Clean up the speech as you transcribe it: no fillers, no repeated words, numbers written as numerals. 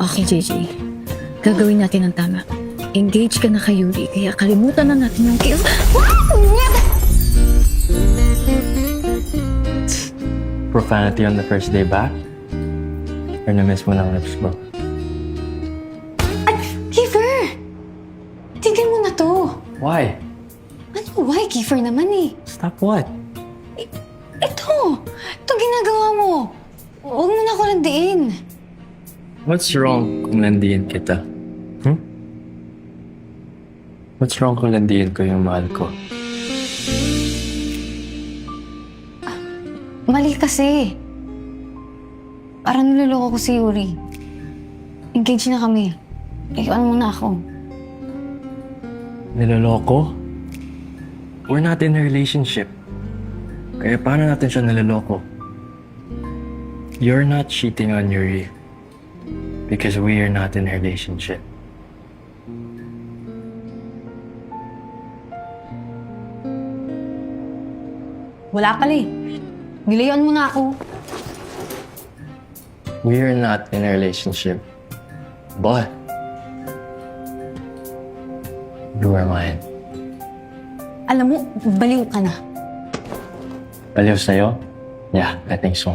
Okay, JJ. Gagawin natin ang tama. Engage ka na kay Yuri, kaya kalimutan na natin yung kiss. Profanity on the first day back? Or na-miss mo ng lips mo? Kiefer! Tignan mo na to. Why? Ano, why, Kiefer naman eh? Stop what? Ito ginagawa mo. Huwag mo na ako landiin. What's wrong kung landiin kita? What's wrong kung landiin ko yung mahal ko? Mali kasi. Parang niloloko ko si Yuri. Engage na kami. Iwan mo na ako. Niloloko? We're not in a relationship. Kaya paano natin siya niloloko? You're not cheating on Yuri. Because we are not in a relationship. Wala pala eh. Nilayan mo na ako. We are not in a relationship. But you are mine. Alam mo, baliw ka na. Baliw sa'yo? Yeah, I think so.